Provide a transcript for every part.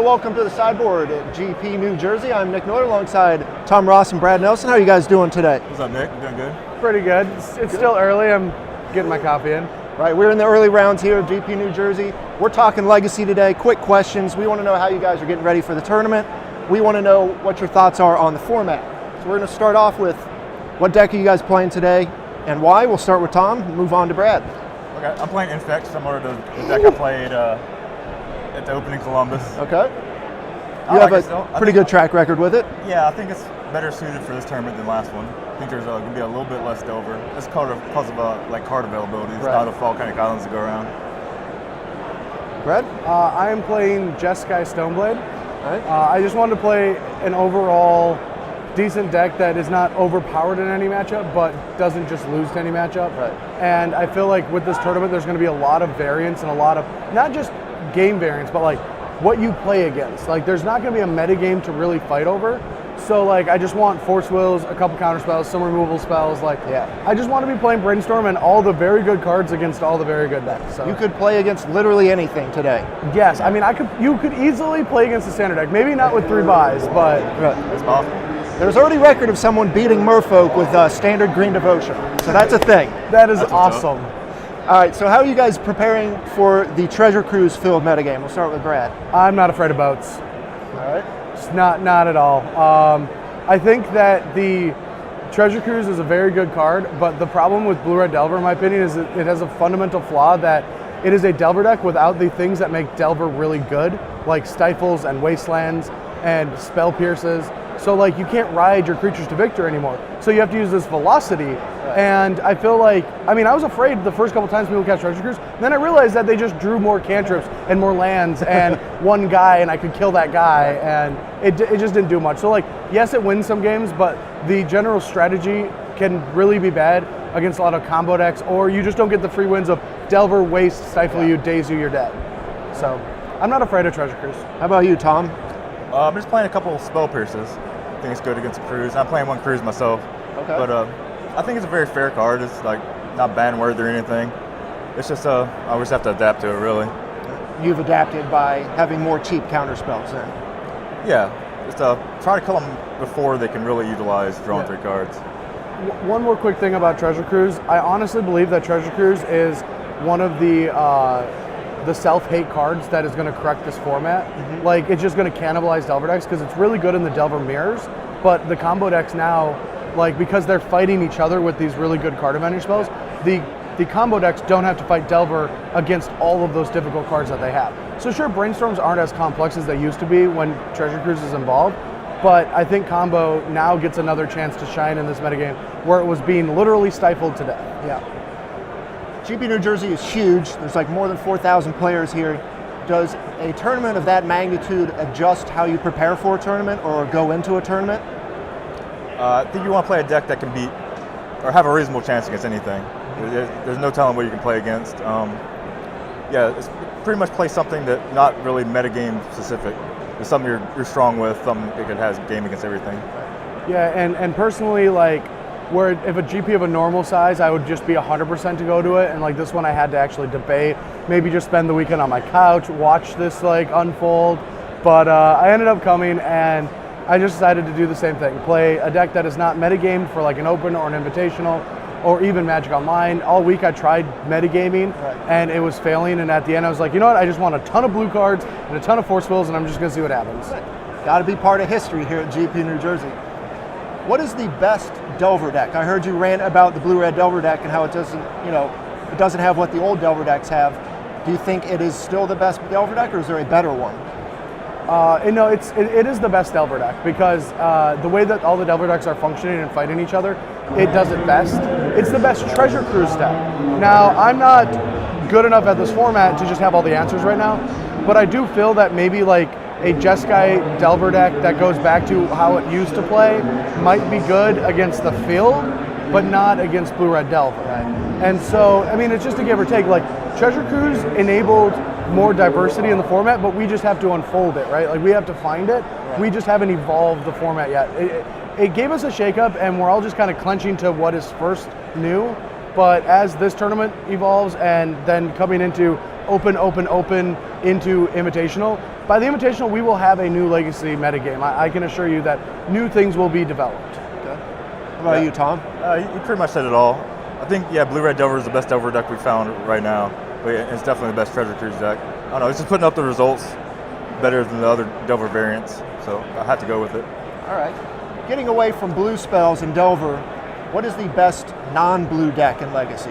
Hello, welcome to the sideboard at GP New Jersey. I'm Nick Miller alongside Tom Ross and Brad Nelson. How are you guys doing today? What's up, Nick? You doing good? Pretty good. It's still early. I'm getting my coffee in. Right, we're in the early rounds here at GP New Jersey. We're talking Legacy today. Quick questions. We want to know how you guys are getting ready for the tournament. We want to know what your thoughts are on the format. So we're going to start off with what deck are you guys playing today and why? We'll start with Tom and move on to Brad. Okay, I'm playing Infect, similar to the deck I played at the opening Columbus. Okay. You have a pretty good track record with it. Yeah, I think it's better suited for this tournament than last one. I think there's going to be a little bit less Delver. It's because of like card availability. It's not a volcanic islands to go around. Brad? I am playing Jeskai Stoneblade. Right. I just wanted to play an overall decent deck that is not overpowered in any matchup, but doesn't just lose to any matchup. Right. And I feel like with this tournament, there's going to be a lot of variance and a lot of, not just game variance, but like what you play against. Like there's not going to be a meta game to really fight over. So like I just want Force Wills, a couple counter spells, some removal spells. Like I just want to be playing Brainstorm and all the very good cards against all the very good decks. So you could play against literally anything today. Yes, I mean you could easily play against the standard deck. Maybe not with 3 buys, but it's possible. There's already record of someone beating Merfolk with standard Green Devotion. So that's a thing. That's awesome. All right, so how are you guys preparing for the Treasure Cruise field metagame? We'll start with Brad. I'm not afraid of boats. All right. Just not at all. I think that the Treasure Cruise is a very good card, but the problem with Blue-Red Delver, in my opinion, is that it has a fundamental flaw that it is a Delver deck without the things that make Delver really good, like Stifles and Wastelands and Spell Pierces. So like you can't ride your creatures to victor anymore. So you have to use this velocity. And I feel like, I mean, I was afraid the first couple times people catch Treasure Cruise, and then I realized that they just drew more cantrips and more lands and one guy and I could kill that guy, and it just didn't do much. So like, yes, it wins some games, but the general strategy can really be bad against a lot of combo decks, or you just don't get the free wins of Delver, Waste, Stifle you, Daze you, you're dead. So I'm not afraid of Treasure Cruise. How about you, Tom? I'm just playing a couple of Spell Pierces. I think it's good against a Cruise. I'm playing one Cruise myself. Okay. But I think it's a very fair card. It's like not ban-worthy or anything. It's just I just have to adapt to it, really. You've adapted by having more cheap counter spells then. Yeah, just try to kill them before they can really utilize drawing 3 cards. One more quick thing about Treasure Cruise. I honestly believe that Treasure Cruise is one of the self-hate cards that is going to correct this format. Mm-hmm. Like it's just going to cannibalize Delver decks because it's really good in the Delver mirrors, but the combo decks now, like because they're fighting each other with these really good card advantage spells, the combo decks don't have to fight Delver against all of those difficult cards that they have. So sure, Brainstorms aren't as complex as they used to be when Treasure Cruise is involved, but I think combo now gets another chance to shine in this metagame where it was being literally stifled to death. Yeah. GP New Jersey is huge. There's like more than 4,000 players here. Does a tournament of that magnitude adjust how you prepare for a tournament or go into a tournament? I think you want to play a deck that can beat or have a reasonable chance against anything. There's no telling what you can play against. Yeah, it's pretty much play something that not really metagame specific. It's something you're strong with, something that has game against everything. Yeah, and personally, like, where if a GP of a normal size, I would just be 100% to go to it, and like this one I had to actually debate, maybe just spend the weekend on my couch, watch this like unfold, but I ended up coming and I just decided to do the same thing, play a deck that is not metagamed for like an open or an invitational or even Magic Online. All week I tried metagaming and it was failing, and at the end I was like, you know what, I just want a ton of blue cards and a ton of Force Wills and I'm just gonna see what happens. Got to be part of history here at GP New Jersey. What is the best Delver deck? I heard you rant about the Blue-Red Delver deck and how it doesn't, it doesn't have what the old Delver decks have. Do you think it is still the best Delver deck, or is there a better one? No, it is the best Delver deck because the way that all the Delver decks are functioning and fighting each other, it does it best. It's the best Treasure Cruise deck. Now, I'm not good enough at this format to just have all the answers right now, but I do feel that maybe like a Jeskai Delver deck that goes back to how it used to play might be good against the field, but not against Blue-Red Delver. And so, I mean, it's just a give or take. Like, Treasure Cruise enabled more diversity in the format, but we just have to unfold it, right? Like, we have to find it. We just haven't evolved the format yet. It gave us a shakeup, and we're all just kind of clenching to what is first new. But as this tournament evolves and then coming into open into Invitational. By the Invitational, we will have a new Legacy metagame. I can assure you that new things will be developed. Okay. What about you, Tom? You pretty much said it all. I think, yeah, Blue-Red Delver is the best Delver deck we've found right now. But yeah, it's definitely the best Treasure Cruise deck. I don't know, it's just putting up the results better than the other Delver variants. So I had to go with it. All right. Getting away from blue spells and Delver, what is the best non-blue deck in Legacy?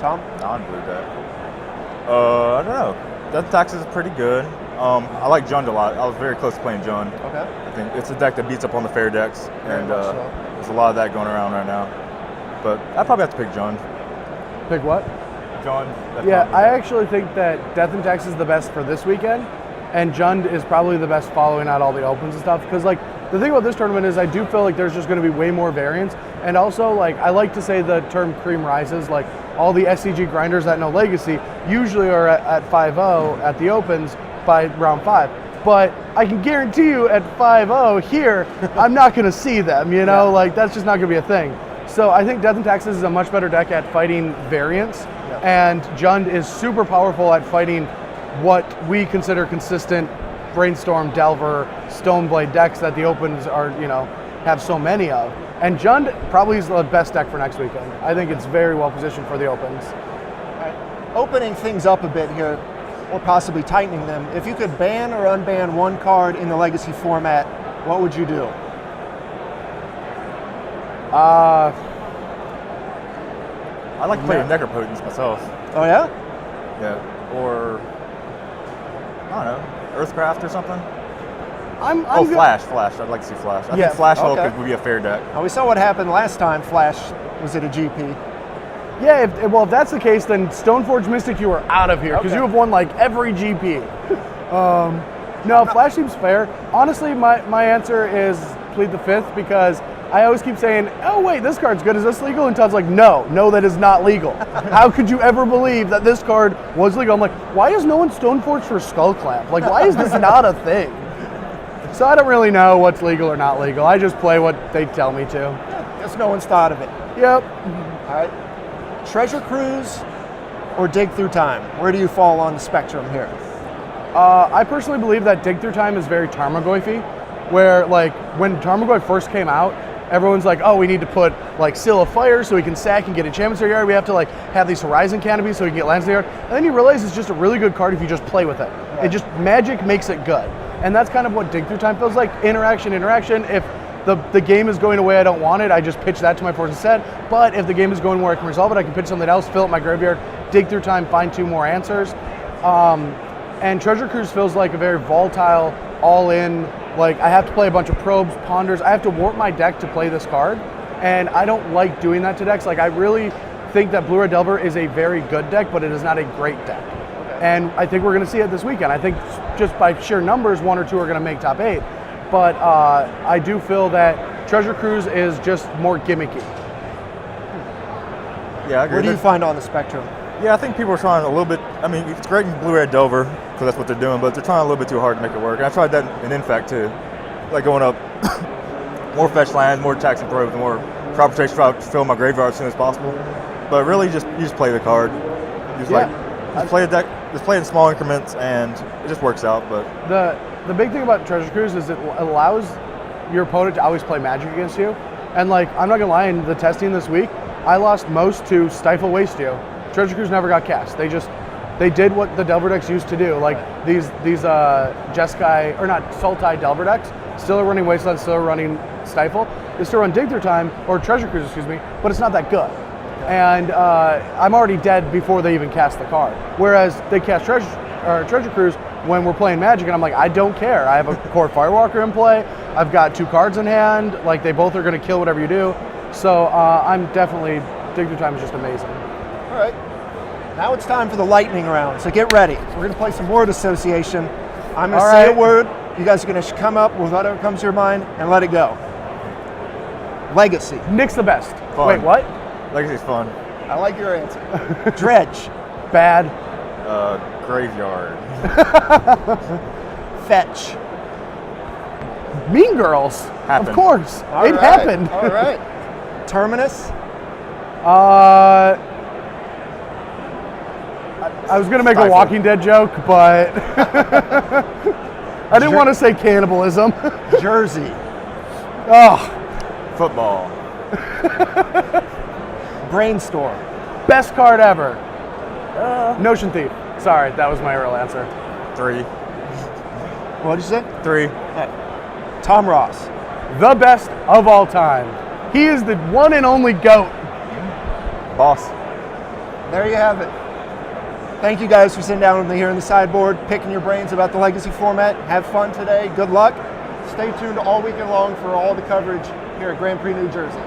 Tom? Non-blue deck. I don't know. Death Tax is pretty good. I like Jund a lot. I was very close to playing Jund. Okay. I think it's a deck that beats up on the fair decks, and there's a lot of that going around right now. But I'd probably have to pick Jund. Pick what? Jund. Yeah, I actually think that Death and Tax is the best for this weekend, and Jund is probably the best following out all the opens and stuff. Because like the thing about this tournament is I do feel like there's just going to be way more variance, and also like I like to say the term cream rises. Like all the SCG grinders that know Legacy usually are at 5-0 at the opens by round 5. But I can guarantee you at 5-0 here, I'm not going to see them, you know, like that's just not going to be a thing. So I think Death and Taxes is a much better deck at fighting variance, and Jund is super powerful at fighting what we consider consistent Brainstorm, Delver, Stoneblade decks that the opens are, you know, have so many of. And Jund probably is the best deck for next weekend. I think it's very well positioned for the opens. All right. Opening things up a bit here, or possibly tightening them, if you could ban or unban one card in the Legacy format, what would you do? I like to play with Necropotence myself. Oh yeah? Yeah. Or I don't know, Earthcraft or something. Flash. I'd like to see Flash. I think Flash Hulk would be a fair deck. Now we saw what happened last time Flash was at a GP. Yeah, if that's the case, then Stoneforge Mystic, you are out of here because you have won like every GP. No, Flash seems fair. Honestly, my answer is plead the fifth because I always keep saying, oh wait, this card's good, is this legal? And Todd's like, no, that is not legal. How could you ever believe that this card was legal? I'm like, why is no one Stoneforged for Skull Clamp? Like, why is this not a thing? So I don't really know what's legal or not legal. I just play what they tell me to. Yeah, guess no one's thought of it. Yep. All right. Treasure Cruise or Dig Through Time? Where do you fall on the spectrum here? I personally believe that Dig Through Time is very Tarmogoyf-y, where like when Tarmogoyf first came out, everyone's like, oh, we need to put like Seal of Fire so we can sack and get enchantments in our yard. We have to like have these Horizon Canopies so we can get lands in the yard. And then you realize it's just a really good card if you just play with it. Right. It just, magic makes it good. And that's kind of what Dig Through Time feels like. Interaction. If the game is going away I don't want it, I just pitch that to my force instead. But if the game is going where I can resolve it, I can pitch something else, fill up my graveyard, Dig Through Time, find 2 more answers. And Treasure Cruise feels like a very volatile, all-in, like I have to play a bunch of probes, ponders. I have to warp my deck to play this card. And I don't like doing that to decks. Like I really think that Blue-Red Delver is a very good deck, but it is not a great deck. And I think we're going to see it this weekend. I think just by sheer numbers, 1 or 2 are going to make top 8. But I do feel that Treasure Cruise is just more gimmicky. Yeah, I agree. What do you find on the spectrum? Yeah, I think people are trying a little bit. I mean, it's great in Blue-Red Delver because that's what they're doing, but they're trying a little bit too hard to make it work. And I tried that in Infect too, like going up more fetch lands, more attacks and probes, more crop rotation, try to fill my graveyard as soon as possible. But really, you just play the card. Just play a deck. Just play in small increments, and it just works out. But the big thing about Treasure Cruise is it allows your opponent to always play Magic against you. And like, I'm not gonna lie, in the testing this week, I lost most to Stifle Waste You. Treasure Cruise never got cast. They did what the Delver decks used to do. Like these Jeskai, or not, Sultai Delver decks still are running Wasteland, still are running Stifle. They still run Dig Through Time, or Treasure Cruise, excuse me, but it's not that good. And I'm already dead before they even cast the card. Whereas they cast Treasure Cruise when we're playing Magic, and I'm like, I don't care. I have a Core Firewalker in play. I've got 2 cards in hand. Like, they both are going to kill whatever you do. So I'm definitely, Dig Through Time is just amazing. All right. Now it's time for the lightning round. So get ready. We're going to play some word association. I'm going to say a word. You guys are going to come up with whatever comes to your mind and let it go. Legacy. Nick's the best. Fun. Wait, what? Legacy's fun. I like your answer. Dredge. Bad. Graveyard. Fetch. Mean Girls. Happened. Of course. All it right. happened. All right. Terminus. I was gonna make a Stifle. Walking Dead joke, but I didn't want to say cannibalism. Jersey. Oh, Football. Brainstorm. best card ever. Notion Thief. Sorry, that was my real answer. 3. What did you say? 3. Tom Ross. The best of all time. He is the one and only GOAT. Boss. There you have it. Thank you guys for sitting down with me here on the sideboard, picking your brains about the Legacy format. Have fun today. Good luck. Stay tuned all weekend long for all the coverage here at Grand Prix New Jersey.